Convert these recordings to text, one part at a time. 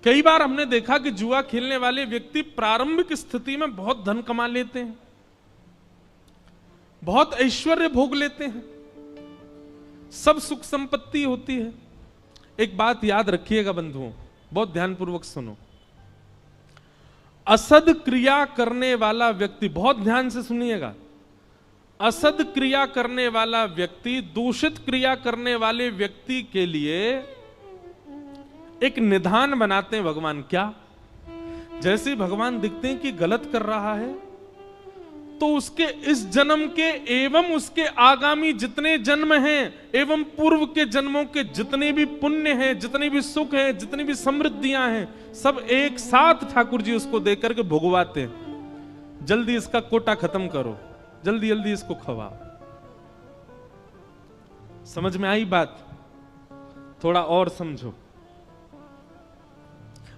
कई बार हमने देखा कि जुआ खेलने वाले व्यक्ति प्रारंभिक स्थिति में बहुत धन कमा लेते हैं, बहुत ऐश्वर्य भोग लेते हैं, सब सुख संपत्ति होती है। एक बात याद रखिएगा बंधुओं, बहुत ध्यानपूर्वक सुनो। असद क्रिया करने वाला व्यक्ति, बहुत ध्यान से सुनिएगा, असद क्रिया करने वाला व्यक्ति दूषित क्रिया करने वाले व्यक्ति के लिए एक निदान बनाते हैं भगवान। क्या? जैसे ही भगवान दिखते हैं कि गलत कर रहा है, तो उसके इस जन्म के एवं उसके आगामी जितने जन्म हैं एवं पूर्व के जन्मों के जितने भी पुण्य हैं, जितने भी सुख हैं, जितनी भी समृद्धियां हैं, सब एक साथ ठाकुर जी उसको देकर के भुगवाते हैं। जल्दी इसका कोटा खत्म करो, जल्दी जल्दी इसको खवाओ। समझ में आई बात? थोड़ा और समझो।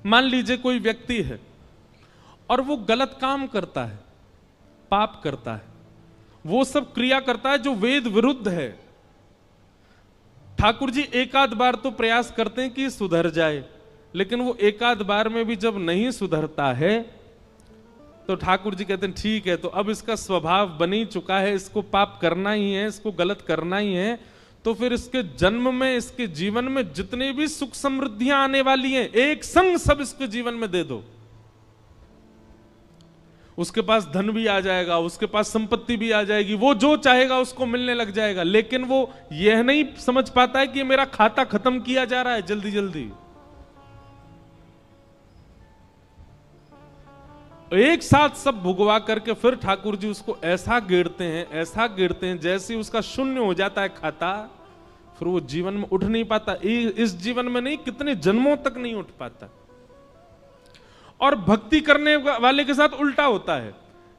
मान लीजिए कोई व्यक्ति है और वो गलत काम करता है, पाप करता है, वो सब क्रिया करता है जो वेद विरुद्ध है। ठाकुर जी एक आध बार तो प्रयास करते हैं कि सुधर जाए, लेकिन वो एक आध बार में भी जब नहीं सुधरता है तो ठाकुर जी कहते हैं ठीक है, तो अब इसका स्वभाव बन ही चुका है, इसको पाप करना ही है, इसको गलत करना ही है, तो फिर इसके जन्म में, इसके जीवन में जितने भी सुख समृद्धियां आने वाली हैं, एक संग सब इसके जीवन में दे दो। उसके पास धन भी आ जाएगा, उसके पास संपत्ति भी आ जाएगी, वो जो चाहेगा उसको मिलने लग जाएगा। लेकिन वो यह नहीं समझ पाता है कि मेरा खाता खत्म किया जा रहा है जल्दी जल्दी। एक साथ सब भुगवा करके फिर ठाकुर जी उसको ऐसा गिरते हैं, ऐसा गिरते हैं, जैसे उसका शून्य हो जाता है खाता, फिर वो जीवन में उठ नहीं पाता। इस जीवन में नहीं, कितने जन्मों तक नहीं उठ पाता। और भक्ति करने वाले के साथ उल्टा होता है।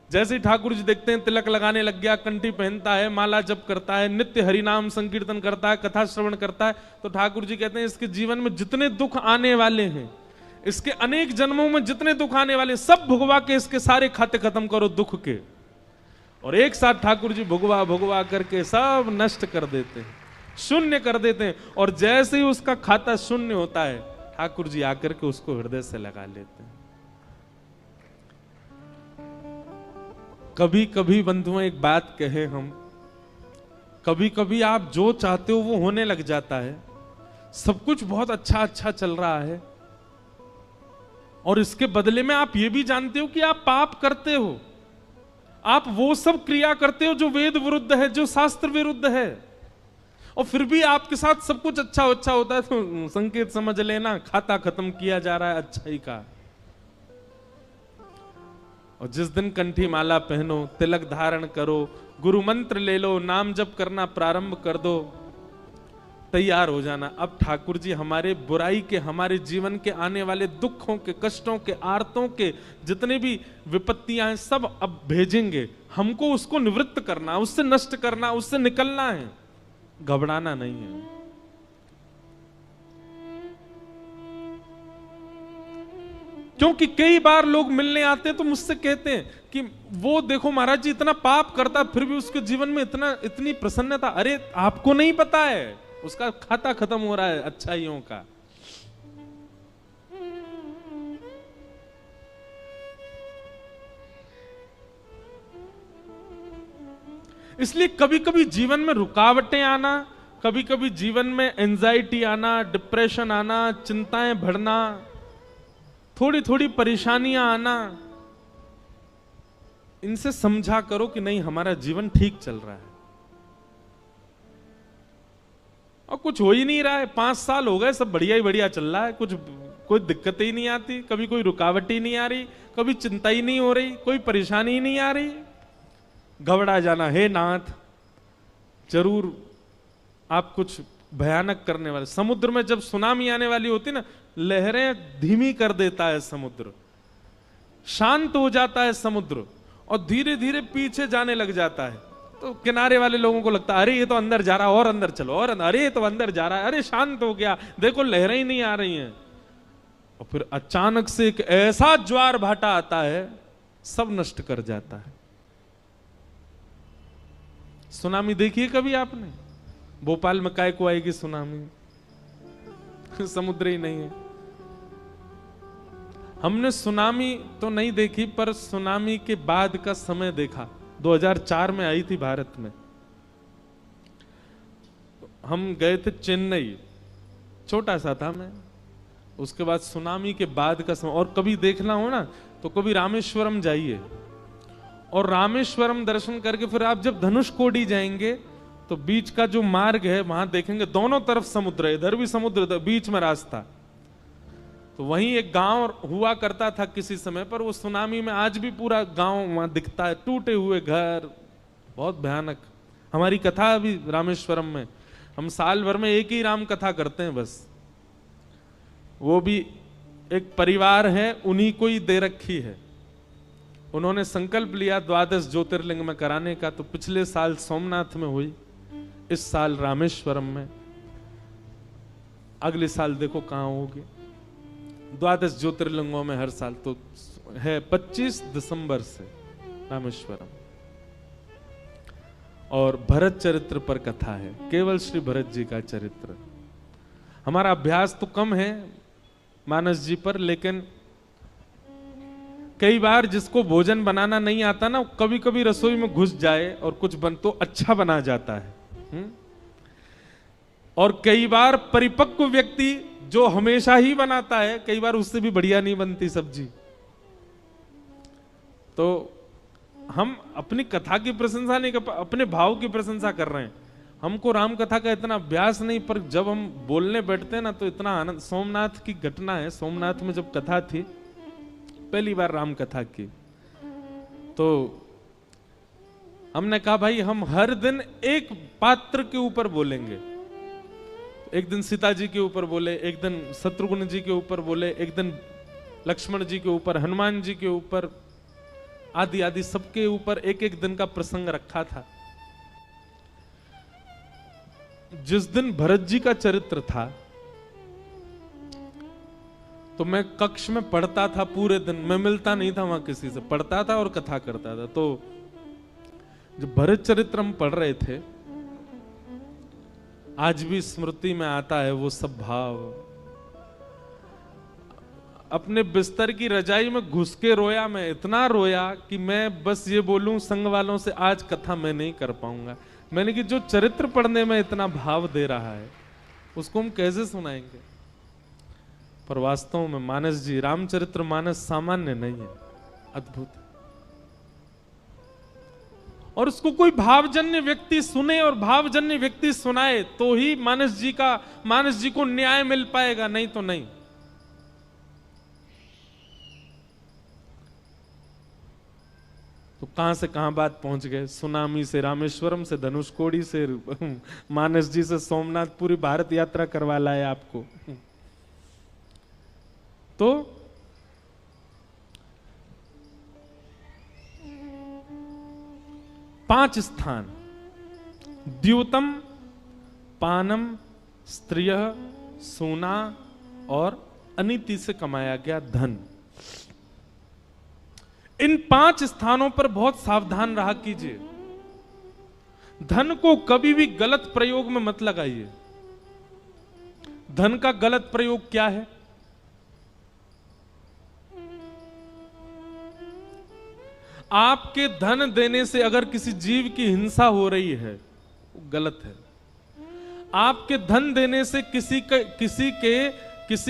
जैसे ठाकुर जी देखते हैं तिलक लगाने लग गया, कंठी पहनता है, माला जप करता है, नित्य हरिनाम संकीर्तन करता है, कथा श्रवण करता है, तो ठाकुर जी कहते हैं इसके जीवन में जितने दुख आने वाले हैं, इसके अनेक जन्मों में जितने दुख आने वाले, सब भुगवा के इसके सारे खाते खत्म करो दुख के। और एक साथ ठाकुर जी भुगवा भुगवा करके सब नष्ट कर देते हैं, शून्य कर देते हैं। और जैसे ही उसका खाता शून्य होता है, ठाकुर जी आकर के उसको हृदय से लगा लेते हैं। कभी कभी बंधुओं एक बात कहे हम, कभी कभी आप जो चाहते हो वो होने लग जाता है, सब कुछ बहुत अच्छा अच्छा चल रहा है, और इसके बदले में आप ये भी जानते हो कि आप पाप करते हो, आप वो सब क्रिया करते हो जो वेद विरुद्ध है, जो शास्त्र विरुद्ध है, और फिर भी आपके साथ सब कुछ अच्छा होता है, तो संकेत समझ लेना खाता खत्म किया जा रहा है अच्छाई का। और जिस दिन कंठी माला पहनो, तिलक धारण करो, गुरु मंत्र ले लो, नाम जप करना प्रारंभ कर दो, तैयार हो जाना। अब ठाकुर जी हमारे बुराई के, हमारे जीवन के आने वाले दुखों के, कष्टों के, आर्तों के जितने भी विपत्तियां हैं, सब अब भेजेंगे। हमको उसको निवृत्त करना, उससे नष्ट करना, उससे निकलना है, घबराना नहीं है। क्योंकि कई बार लोग मिलने आते हैं तो मुझसे कहते हैं कि वो देखो महाराज जी इतना पाप करता फिर भी उसके जीवन में इतनी प्रसन्नता। अरे आपको नहीं पता है, उसका खाता खत्म हो रहा है अच्छाइयों का। इसलिए कभी कभी जीवन में रुकावटें आना, कभी कभी जीवन में एंजाइटी आना, डिप्रेशन आना, चिंताएं बढ़ना, थोड़ी थोड़ी परेशानियां आना, इनसे समझा करो कि नहीं हमारा जीवन ठीक चल रहा है और कुछ हो ही नहीं रहा है। 5 साल हो गए, सब बढ़िया ही बढ़िया चल रहा है, कुछ कोई दिक्कत ही नहीं आती, कभी कोई रुकावट ही नहीं आ रही, कभी चिंता ही नहीं हो रही, कोई परेशानी ही नहीं आ रही। घबरा जाना, हे नाथ जरूर आप कुछ भयानक करने वाले। समुद्र में जब सुनामी आने वाली होती ना, लहरें धीमी कर देता है समुद्र, शांत हो जाता है समुद्र और धीरे धीरे पीछे जाने लग जाता है। तो किनारे वाले लोगों को लगता है अरे ये तो अंदर जा रहा है, और अंदर चलो, और अरे ये तो अंदर जा रहा है, अरे शांत हो गया, देखो लहरें ही नहीं आ रही हैं। और फिर अचानक से एक ऐसा ज्वार भाटा आता है, सब नष्ट कर जाता है। सुनामी देखिए कभी आपने? भोपाल में काय को आएगी सुनामी, समुद्र ही नहीं है। हमने सुनामी तो नहीं देखी, पर सुनामी के बाद का समय देखा। 2004 में आई थी भारत में। हम गए थे चेन्नई, छोटा सा था मैं। उसके बाद सुनामी के बाद का समय, और कभी देखना हो ना तो कभी रामेश्वरम जाइए, और रामेश्वरम दर्शन करके फिर आप जब धनुषकोडी जाएंगे तो बीच का जो मार्ग है वहां देखेंगे दोनों तरफ समुद्र है, इधर भी समुद्र, बीच में रास्ता। तो वहीं एक गांव हुआ करता था किसी समय पर, वो सुनामी में आज भी पूरा गांव वहां दिखता है, टूटे हुए घर, बहुत भयानक। हमारी कथा अभी रामेश्वरम में, हम साल भर में एक ही राम कथा करते हैं बस। वो भी एक परिवार है, उन्हीं को ही दे रखी है। उन्होंने संकल्प लिया 12 ज्योतिर्लिंग में कराने का, तो पिछले साल सोमनाथ में हुई, इस साल रामेश्वरम में, अगले साल देखो कहां होगी। 12 ज्योतिर्लिंगों में हर साल तो है 25 दिसंबर से रामेश्वरम। और भरत चरित्र पर कथा है, केवल श्री भरत जी का चरित्र। हमारा अभ्यास तो कम है मानस जी पर, लेकिन कई बार जिसको भोजन बनाना नहीं आता ना, कभी कभी रसोई में घुस जाए और कुछ बन तो अच्छा बना जाता है। और कई बार परिपक्व व्यक्ति जो हमेशा ही बनाता है, कई बार उससे भी बढ़िया नहीं बनती सब्जी। तो हम अपनी कथा की प्रशंसा नहीं कर, अपने भाव की प्रशंसा कर रहे हैं। हमको राम कथा का इतना अभ्यास नहीं, पर जब हम बोलने बैठते हैं ना तो इतना आनंद। सोमनाथ की घटना है, सोमनाथ में जब कथा थी, पहली बार राम कथा की, तो हमने कहा भाई हम हर दिन एक पात्र के ऊपर बोलेंगे। एक दिन सीता जी के ऊपर बोले, एक दिन शत्रुघ्न जी के ऊपर बोले, एक दिन लक्ष्मण जी के ऊपर, हनुमान जी के ऊपर, आदि आदि सबके ऊपर एक एक दिन का प्रसंग रखा था। जिस दिन भरत जी का चरित्र था तो मैं कक्ष में पढ़ता था पूरे दिन, मैं मिलता नहीं था वहां किसी से, पढ़ता था और कथा करता था। तो जब भरत चरित्र हम पढ़ रहे थे, आज भी स्मृति में आता है वो सब भाव। अपने बिस्तर की रजाई में घुस के रोया, मैं इतना रोया कि मैं बस ये बोलूं संग वालों से, आज कथा मैं नहीं कर पाऊंगा। मैंने कि जो चरित्र पढ़ने में इतना भाव दे रहा है उसको हम कैसे सुनाएंगे। पर वास्तव में मानस जी, रामचरित्र मानस सामान्य नहीं है, अद्भुत है। और उसको कोई भावजन्य व्यक्ति सुने और भावजन्य व्यक्ति सुनाए तो ही मानस जी को न्याय मिल पाएगा, नहीं तो नहीं। तो कहां से कहां बात पहुंच गए, सुनामी से रामेश्वरम से धनुषकोडी से मानस जी से सोमनाथ, पूरी भारत यात्रा करवा लाए आपको। तो पांच स्थान, द्यूतम, पानम, स्त्रिय, सोना और अनीति से कमाया गया धन। इन 5 स्थानों पर बहुत सावधान रहा कीजिए। धन को कभी भी गलत प्रयोग में मत लगाइए। धन का गलत प्रयोग क्या है? आपके धन देने से अगर किसी जीव की हिंसा हो रही है, वो गलत है। आपके धन देने से किसी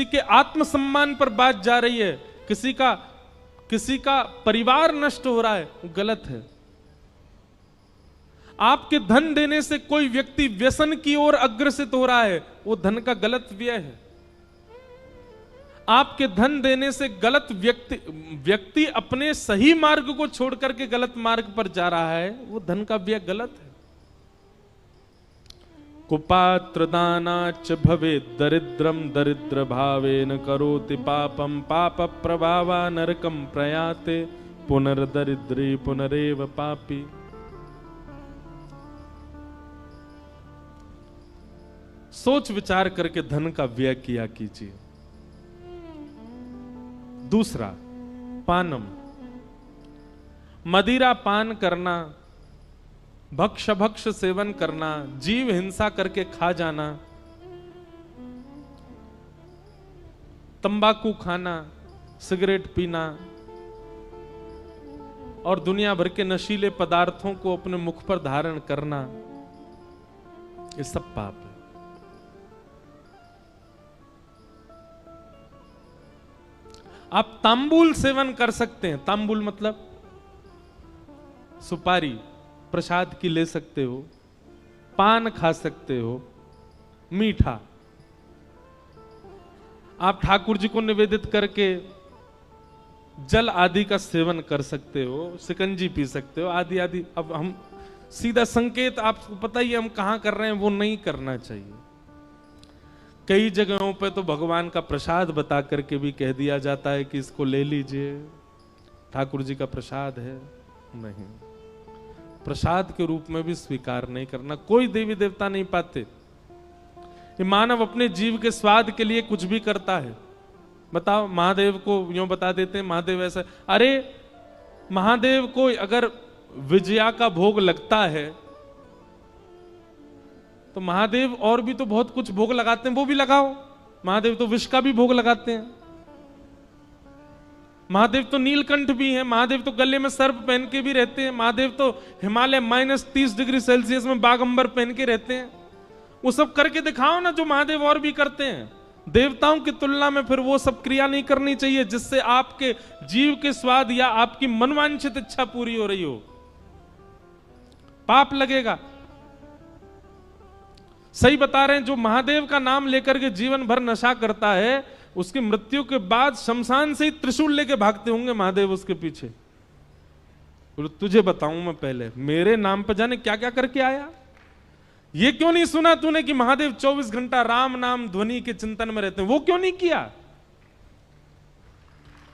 के आत्मसम्मान पर बात जा रही है, किसी का परिवार नष्ट हो रहा है, वो गलत है। आपके धन देने से कोई व्यक्ति व्यसन की ओर अग्रसित हो रहा है, वो धन का गलत व्यय है। आपके धन देने से गलत व्यक्ति अपने सही मार्ग को छोड़ करके गलत मार्ग पर जा रहा है, वो धन का व्यय गलत है। कुपात्र दानाच भवे दरिद्रम दरिद्र भावेन करोति पापम पाप प्रभावा नरकम प्रयाते पुनर्दरिद्री पुनरेव पापी। सोच विचार करके धन का व्यय किया कीजिए। दूसरा, पानम, मदिरा पान करना, भक्ष सेवन करना, जीव हिंसा करके खा जाना, तंबाकू खाना, सिगरेट पीना और दुनिया भर के नशीले पदार्थों को अपने मुख पर धारण करना, ये सब पाप है। आप तांबूल सेवन कर सकते हैं। तांबूल मतलब सुपारी प्रसाद की ले सकते हो, पान खा सकते हो, मीठा आप ठाकुर जी को निवेदित करके जल आदि का सेवन कर सकते हो, शिकंजी पी सकते हो, आदि आदि। अब हम सीधा संकेत, आपको पता ही हम कहां कर रहे हैं, वो नहीं करना चाहिए। कई जगहों पे तो भगवान का प्रसाद बता करके भी कह दिया जाता है कि इसको ले लीजिए, ठाकुर जी का प्रसाद है। नहीं, प्रसाद के रूप में भी स्वीकार नहीं करना। कोई देवी देवता नहीं पाते। ये मानव अपने जीव के स्वाद के लिए कुछ भी करता है। बताओ, महादेव को यूं बता देते हैं महादेव ऐसा। अरे महादेव को अगर विजया का भोग लगता है तो महादेव और भी तो बहुत कुछ भोग लगाते हैं, वो भी लगाओ। महादेव तो विष का भी भोग लगाते हैं। महादेव तो नीलकंठ भी हैं। महादेव तो गले में सर्प पहन के भी रहते हैं। महादेव तो हिमालय -30 डिग्री सेल्सियस में बागंबर पहन के रहते हैं। वो सब करके दिखाओ ना जो महादेव और भी करते हैं। देवताओं की तुलना में फिर वो सब क्रिया नहीं करनी चाहिए जिससे आपके जीव के स्वाद या आपकी मनवांछित इच्छा पूरी हो रही हो। पाप लगेगा। सही बता रहे हैं, जो महादेव का नाम लेकर के जीवन भर नशा करता है, उसकी मृत्यु के बाद शमशान से ही त्रिशूल लेके भागते होंगे महादेव उसके पीछे। तुझे बताऊं मैं, पहले मेरे नाम पर जाने क्या क्या करके आया। ये क्यों नहीं सुना तूने कि महादेव 24 घंटा राम नाम ध्वनि के चिंतन में रहते हैं? वो क्यों नहीं किया?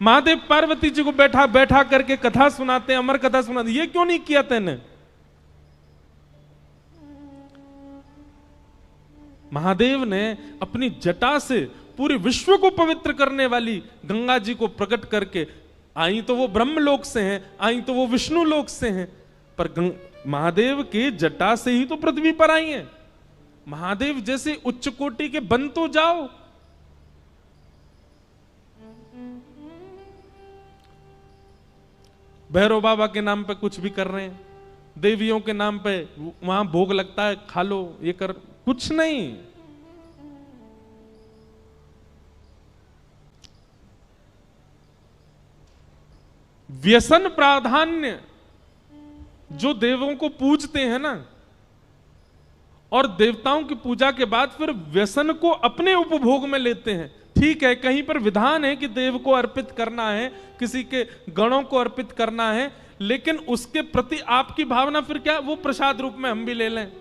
महादेव पार्वती जी को बैठा बैठा करके कथा सुनाते हैं, अमर कथा सुनाते, ये क्यों नहीं किया तेने? महादेव ने अपनी जटा से पूरे विश्व को पवित्र करने वाली गंगा जी को प्रकट करके, आई तो वो ब्रह्मलोक से हैं, आई तो वो विष्णु लोक से हैं, पर महादेव के जटा से ही तो पृथ्वी पर आई हैं। महादेव जैसे उच्च कोटि के बन तो जाओ। भैरव बाबा के नाम पे कुछ भी कर रहे हैं, देवियों के नाम पे वहां भोग लगता है, खा लो, ये कर, कुछ नहीं। व्यसन प्राधान्य जो देवों को पूजते हैं ना, और देवताओं की पूजा के बाद फिर व्यसन को अपने उपभोग में लेते हैं। ठीक है, कहीं पर विधान है कि देव को अर्पित करना है, किसी के गणों को अर्पित करना है, लेकिन उसके प्रति आपकी भावना फिर क्या, वो प्रसाद रूप में हम भी ले लें,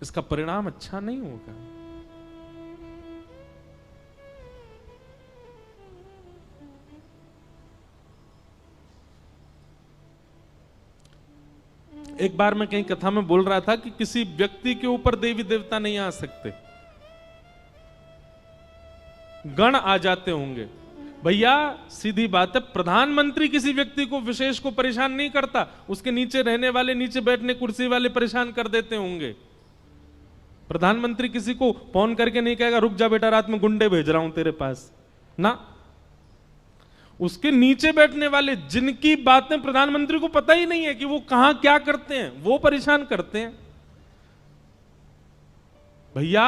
इसका परिणाम अच्छा नहीं होगा। एक बार मैं कहीं कथा में बोल रहा था कि किसी व्यक्ति के ऊपर देवी देवता नहीं आ सकते, गण आ जाते होंगे। भैया सीधी बात है, प्रधानमंत्री किसी व्यक्ति को विशेष को परेशान नहीं करता, उसके नीचे रहने वाले, नीचे बैठने कुर्सी वाले परेशान कर देते होंगे। प्रधानमंत्री किसी को फोन करके नहीं कहेगा रुक जा बेटा रात में गुंडे भेज रहा हूं तेरे पास ना। उसके नीचे बैठने वाले, जिनकी बातें प्रधानमंत्री को पता ही नहीं है कि वो कहां क्या करते हैं, वो परेशान करते हैं। भैया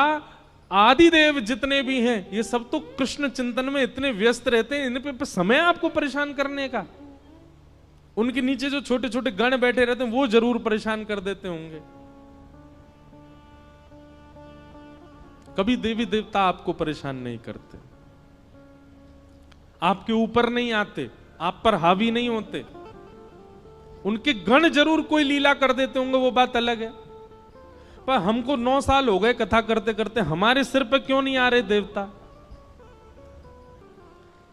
आदिदेव जितने भी हैं ये सब तो कृष्ण चिंतन में इतने व्यस्त रहते हैं, इन पे समय आपको परेशान करने का। उनके नीचे जो छोटे छोटे गण बैठे रहते हैं वो जरूर परेशान कर देते होंगे। कभी देवी देवता आपको परेशान नहीं करते, आपके ऊपर नहीं आते, आप पर हावी नहीं होते। उनके गण जरूर कोई लीला कर देते होंगे, वो बात अलग है। पर हमको 9 साल हो गए कथा करते करते, हमारे सिर पर क्यों नहीं आ रहे देवता?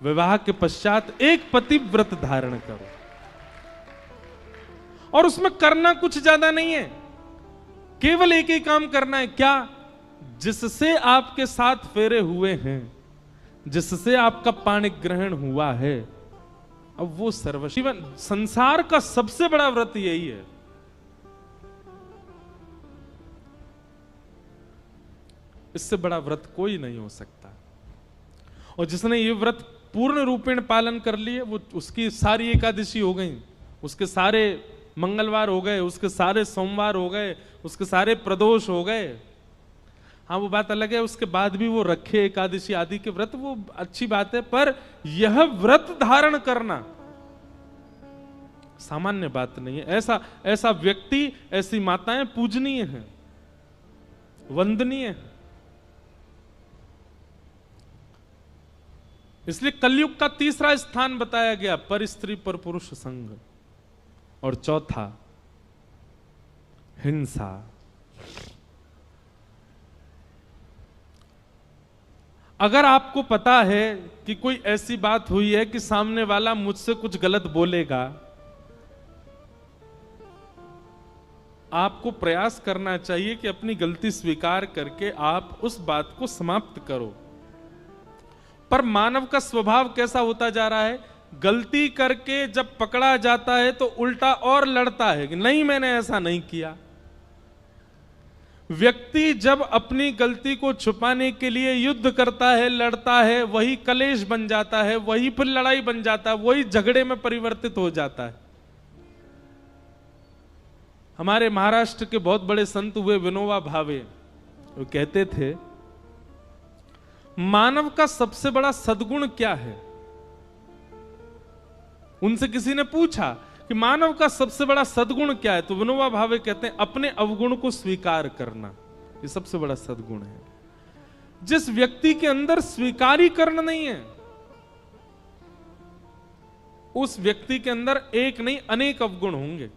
विवाह के पश्चात एक पतिव्रत धारण करो, और उसमें करना कुछ ज्यादा नहीं है, केवल एक ही काम करना है। क्या? जिससे आपके 7 फेरे हुए हैं, जिससे आपका पाणी ग्रहण हुआ है, अब वो सर्वशिव। संसार का सबसे बड़ा व्रत यही है। इससे बड़ा व्रत कोई नहीं हो सकता। और जिसने ये व्रत पूर्ण रूपेण पालन कर लिए, वो उसकी सारी एकादशी हो गई, उसके सारे मंगलवार हो गए, उसके सारे सोमवार हो गए, उसके सारे प्रदोष हो गए। हाँ, वो बात अलग है, उसके बाद भी वो रखे एकादशी आदि के व्रत, वो अच्छी बात है, पर यह व्रत धारण करना सामान्य बात नहीं है। ऐसा व्यक्ति, ऐसी माताएं पूजनीय हैं, वंदनीय है। इसलिए कलयुग का तीसरा स्थान बताया गया पर स्त्री पर पुरुष संग, और चौथा हिंसा। अगर आपको पता है कि कोई ऐसी बात हुई है कि सामने वाला मुझसे कुछ गलत बोलेगा, आपको प्रयास करना चाहिए कि अपनी गलती स्वीकार करके आप उस बात को समाप्त करो। पर मानव का स्वभाव कैसा होता जा रहा है, गलती करके जब पकड़ा जाता है तो उल्टा और लड़ता है कि नहीं, मैंने ऐसा नहीं किया। व्यक्ति जब अपनी गलती को छुपाने के लिए युद्ध करता है, लड़ता है, वही कलेश बन जाता है, वही फिर लड़ाई बन जाता है, वही झगड़े में परिवर्तित हो जाता है। हमारे महाराष्ट्र के बहुत बड़े संत हुए विनोबा भावे, वो कहते थे मानव का सबसे बड़ा सद्गुण क्या है। उनसे किसी ने पूछा कि मानव का सबसे बड़ा सद्गुण क्या है, तो विनोबा भावे कहते हैं अपने अवगुण को स्वीकार करना, ये सबसे बड़ा सद्गुण है। जिस व्यक्ति के अंदर स्वीकारीकरण नहीं है, उस व्यक्ति के अंदर एक नहीं अनेक अवगुण होंगे,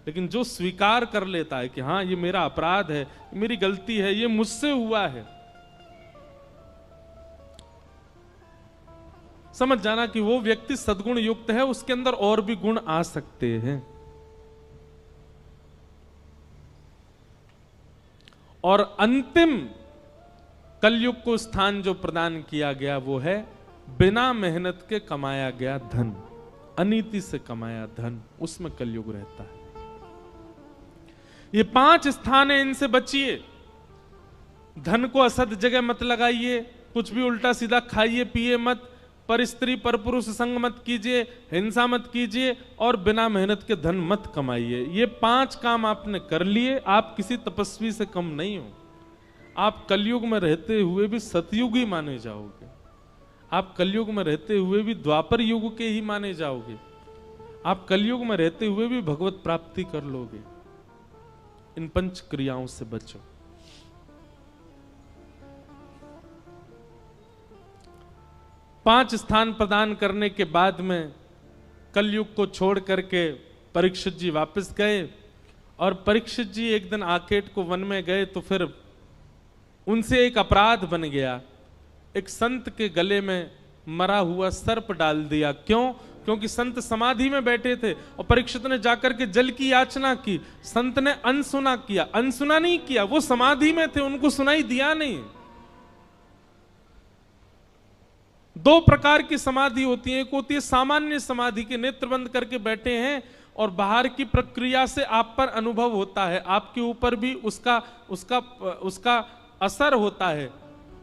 लेकिन जो स्वीकार कर लेता है कि हां, ये मेरा अपराध है, मेरी गलती है, ये मुझसे हुआ है, समझ जाना कि वो व्यक्ति सद्गुण युक्त है, उसके अंदर और भी गुण आ सकते हैं। और अंतिम कलयुग को स्थान जो प्रदान किया गया वो है बिना मेहनत के कमाया गया धन, अनीति से कमाया धन, उसमें कलयुग रहता है। ये 5 स्थान है, इनसे बचिए। धन को असद जगह मत लगाइए, कुछ भी उल्टा सीधा खाइए पिए मत, पर स्त्री पर पुरुष संग मत कीजिए, हिंसा मत कीजिए, और बिना मेहनत के धन मत कमाइए। ये 5 काम आपने कर लिए, आप किसी तपस्वी से कम नहीं हो। आप कलयुग में रहते हुए भी सतयुगी माने जाओगे, आप कलयुग में रहते हुए भी द्वापर युग के ही माने जाओगे, आप कलयुग में रहते हुए भी भगवत प्राप्ति कर लोगे। इन 5 क्रियाओं से बचो। पांच स्थान प्रदान करने के बाद में कलयुग को छोड़ करके परीक्षित जी वापस गए, और परीक्षित जी एक दिन आकेट को वन में गए तो फिर उनसे एक अपराध बन गया। एक संत के गले में मरा हुआ सर्प डाल दिया। क्यों? क्योंकि संत समाधि में बैठे थे और परीक्षित ने जाकर के जल की याचना की। संत ने अनसुना किया, अनसुना नहीं किया, वो समाधि में थे, उनको सुनाई दिया नहीं। 2 प्रकार की समाधि होती है। एक होती है सामान्य समाधि के, नेत्र बंद करके बैठे हैं और बाहर की प्रक्रिया से आप पर अनुभव होता है, आपके ऊपर भी उसका असर होता है।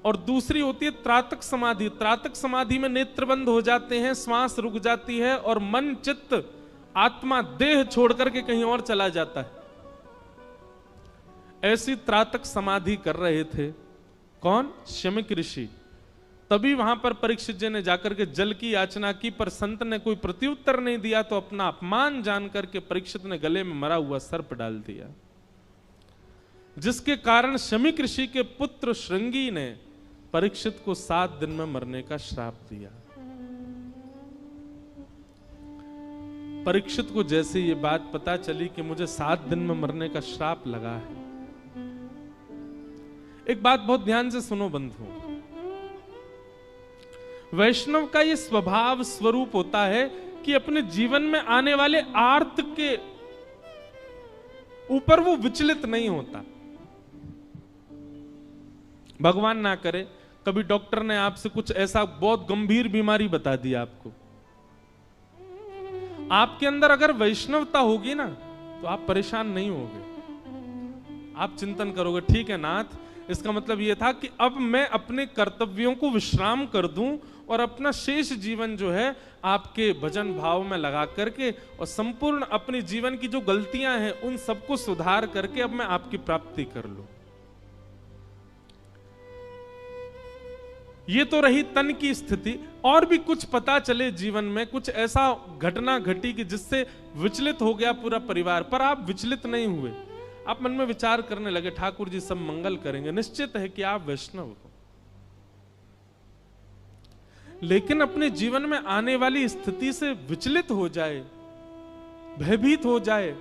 और दूसरी होती है त्राटक समाधि। त्राटक समाधि में नेत्र बंद हो जाते हैं, श्वास रुक जाती है और मन चित्त आत्मा देह छोड़ करके कहीं और चला जाता है। ऐसी त्राटक समाधि कर रहे थे कौन? शमीक ऋषि। तभी वहां पर परीक्षित जी ने जाकर के जल की याचना की, पर संत ने कोई प्रत्युत्तर नहीं दिया, तो अपना अपमान जान करके परीक्षित ने गले में मरा हुआ सर्प डाल दिया, जिसके कारण शमीक ऋषि के पुत्र श्रृंगी ने परीक्षित को 7 दिन में मरने का श्राप दिया। परीक्षित को जैसे ये बात पता चली कि मुझे 7 दिन में मरने का श्राप लगा है, एक बात बहुत ध्यान से सुनो बंधुओं, वैष्णव का ये स्वभाव स्वरूप होता है कि अपने जीवन में आने वाले आर्त के ऊपर वो विचलित नहीं होता। भगवान ना करे कभी डॉक्टर ने आपसे कुछ ऐसा बहुत गंभीर बीमारी बता दी आपको, आपके अंदर अगर वैष्णवता होगी ना तो आप परेशान नहीं होगे। आप चिंतन करोगे, ठीक है नाथ, इसका मतलब यह था कि अब मैं अपने कर्तव्यों को विश्राम कर दूं और अपना शेष जीवन जो है आपके भजन भाव में लगा करके और संपूर्ण अपने जीवन की जो गलतियां हैं उन सबको सुधार करके अब मैं आपकी प्राप्ति कर लूं। ये तो रही तन की स्थिति। और भी कुछ पता चले जीवन में, कुछ ऐसा घटना घटी कि जिससे विचलित हो गया पूरा परिवार, पर आप विचलित नहीं हुए। आप मन में विचार करने लगे ठाकुर जी सब मंगल करेंगे, निश्चित है कि आप वैष्णव हो। लेकिन अपने जीवन में आने वाली स्थिति से विचलित हो जाए, भयभीत हो जाए,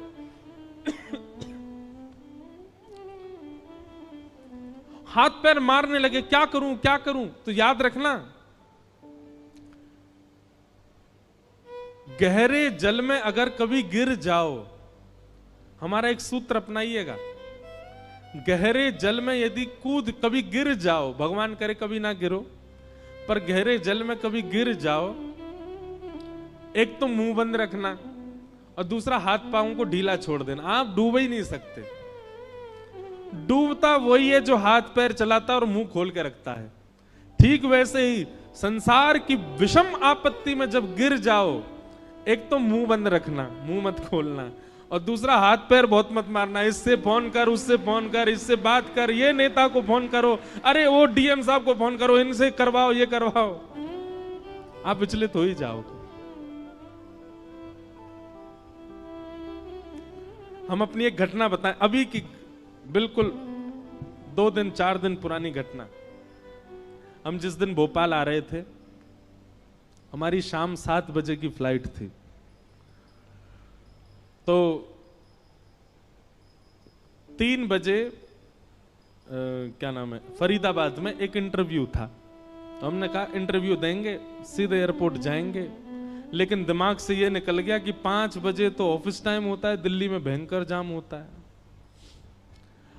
हाथ पैर मारने लगे, क्या करूं क्या करूं, तो याद रखना गहरे जल में अगर कभी गिर जाओ, हमारा एक सूत्र अपनाइएगा, गहरे जल में यदि कूद कभी गिर जाओ, भगवान करे कभी ना गिरो, पर गहरे जल में कभी गिर जाओ, एक तो मुंह बंद रखना और दूसरा हाथ पांव को ढीला छोड़ देना। आप डूब ही नहीं सकते। डूबता वही है जो हाथ पैर चलाता और मुंह खोल के रखता है। ठीक वैसे ही संसार की विषम आपत्ति में जब गिर जाओ, एक तो मुंह बंद रखना, मुंह मत खोलना, और दूसरा हाथ पैर बहुत मत मारना। इससे फोन कर, उससे फोन कर, इससे बात कर, ये नेता को फोन करो, अरे वो डीएम साहब को फोन करो, इनसे करवाओ, ये करवाओ। आप विचलित हो ही जाओगे। हम अपनी एक घटना बताएं, अभी की बिल्कुल 2 दिन 4 दिन पुरानी घटना। हम जिस दिन भोपाल आ रहे थे, हमारी शाम 7 बजे की फ्लाइट थी। तो 3 बजे क्या नाम है, फरीदाबाद में एक इंटरव्यू था। हमने कहा इंटरव्यू देंगे, सीधे एयरपोर्ट जाएंगे। लेकिन दिमाग से ये निकल गया कि 5 बजे तो ऑफिस टाइम होता है, दिल्ली में भयंकर जाम होता है।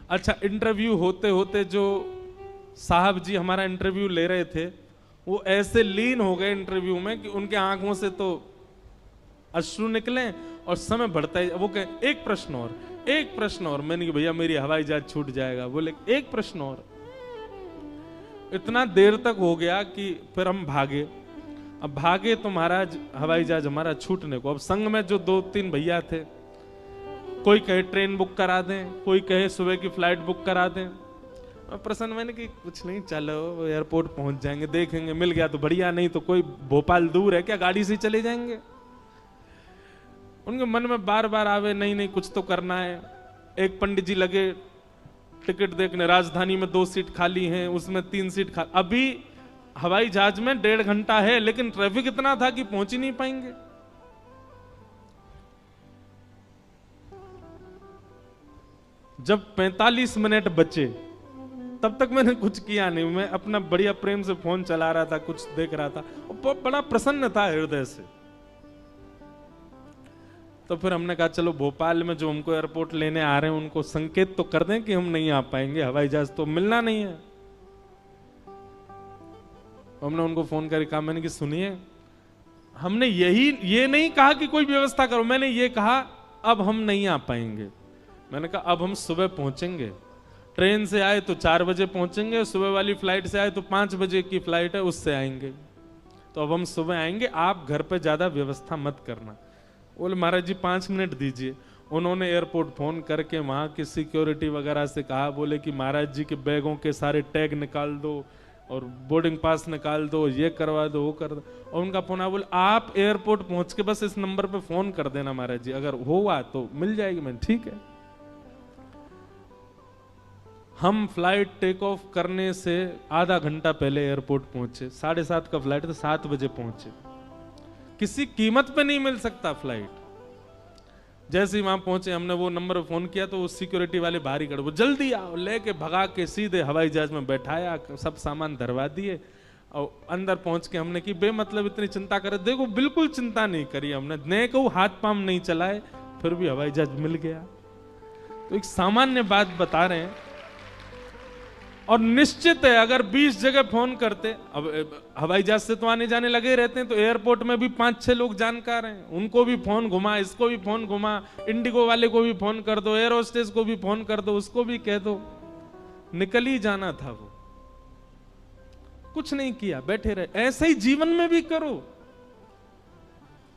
अच्छा, इंटरव्यू होते होते जो साहब जी हमारा इंटरव्यू ले रहे थे, वो ऐसे लीन हो गए इंटरव्यू में कि उनके आंखों से तो अश्रु निकले और समय बढ़ता है। वो कहे एक प्रश्न और, एक प्रश्न और। मैंने कहा भैया मेरी हवाई जहाज छूट जाएगा। बोले एक प्रश्न और। इतना देर तक हो गया कि फिर हम भागे। अब भागे तो महाराज हवाई जहाज हमारा छूटने को। अब संग में जो 2-3 भैया थे, कोई कहे ट्रेन बुक करा दें, कोई कहे सुबह की फ्लाइट बुक करा दें। अब प्रसन्न मैंने कि कुछ नहीं, चलो एयरपोर्ट पहुंच जाएंगे, देखेंगे, मिल गया तो बढ़िया, नहीं तो कोई भोपाल दूर है क्या, गाड़ी से चले जाएंगे। उनके मन में बार बार आवे नहीं नहीं कुछ तो करना है। एक पंडित जी लगे टिकट देखने, राजधानी में 2 सीट खाली हैं, उसमें 3 सीट खाली। अभी हवाई जहाज में 1.5 घंटा है, लेकिन ट्रैफिक इतना था कि पहुंच ही नहीं पाएंगे। जब 45 मिनट बचे, तब तक मैंने कुछ किया नहीं। मैं अपना बढ़िया प्रेम से फोन चला रहा था, कुछ देख रहा था, बड़ा प्रसन्न था हृदय से। तो फिर हमने कहा चलो भोपाल में जो हमको एयरपोर्ट लेने आ रहे हैं उनको संकेत तो कर दें कि हम नहीं आ पाएंगे, हवाई जहाज तो मिलना नहीं है। हमने उनको फोन करके कहा, मैंने कि सुनिए, हमने ये नहीं कहा कि कोई व्यवस्था करो, मैंने ये कहा अब हम नहीं आ पाएंगे। मैंने कहा अब हम सुबह पहुंचेंगे, ट्रेन से आए तो 4 बजे पहुंचेंगे, सुबह वाली फ्लाइट से आए तो 5 बजे की फ्लाइट है उससे आएंगे, तो अब हम सुबह आएंगे, आप घर पे ज्यादा व्यवस्था मत करना। बोले महाराज जी 5 मिनट दीजिए। उन्होंने एयरपोर्ट फोन करके वहां की सिक्योरिटी वगैरह से कहा, बोले कि महाराज जी के बैगों के सारे टैग निकाल दो और बोर्डिंग पास निकाल दो, ये करवा दो, वो कर दो। और उनका फोन आया, बोले आप एयरपोर्ट पहुंच के बस इस नंबर पे फोन कर देना महाराज जी, अगर हुआ तो मिल जाएगी। मैंने ठीक है। हम फ्लाइट टेक ऑफ करने से आधा घंटा पहले एयरपोर्ट पहुंचे। 7:30 का फ्लाइट था, 7 बजे पहुंचे। किसी कीमत पे नहीं मिल सकता फ्लाइट। जैसे ही वहां पहुंचे, हमने वो नंबर पे फोन किया तो वो सिक्योरिटी वाले बाहर ही खड़े, वो जल्दी आओ, लेके भगा के सीधे हवाई जहाज में बैठाया, सब सामान धरवा दिए और अंदर पहुंच के हमने की बेमतलब इतनी चिंता करे। देखो बिल्कुल चिंता नहीं करी हमने, ने को हाथ पांव नहीं चलाए, फिर भी हवाई जहाज मिल गया। तो एक सामान्य बात बता रहे हैं। और निश्चित है अगर 20 जगह फोन करते, अब हवाई जहाज से तो आने जाने लगे रहते हैं, तो एयरपोर्ट में भी 5-6 लोग जानकार हैं, उनको भी फोन घुमा, इसको भी फोन घुमा, इंडिगो वाले को भी फोन कर दो, एयर होस्टेस को भी फोन कर दो, उसको भी कह दो, निकल ही जाना था वो, कुछ नहीं किया, बैठे रहे। ऐसे ही जीवन में भी करो।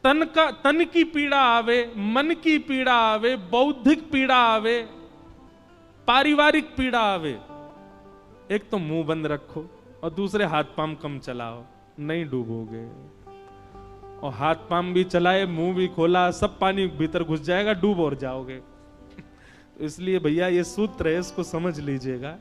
तन की पीड़ा आवे, मन की पीड़ा आवे, बौद्धिक पीड़ा आवे, पारिवारिक पीड़ा आवे, एक तो मुंह बंद रखो और दूसरे हाथ पांव कम चलाओ, नहीं डूबोगे। और हाथ पांव भी चलाए, मुंह भी खोला, सब पानी भीतर घुस जाएगा, डूब और जाओगे। तो इसलिए भैया ये सूत्र है, इसको समझ लीजिएगा।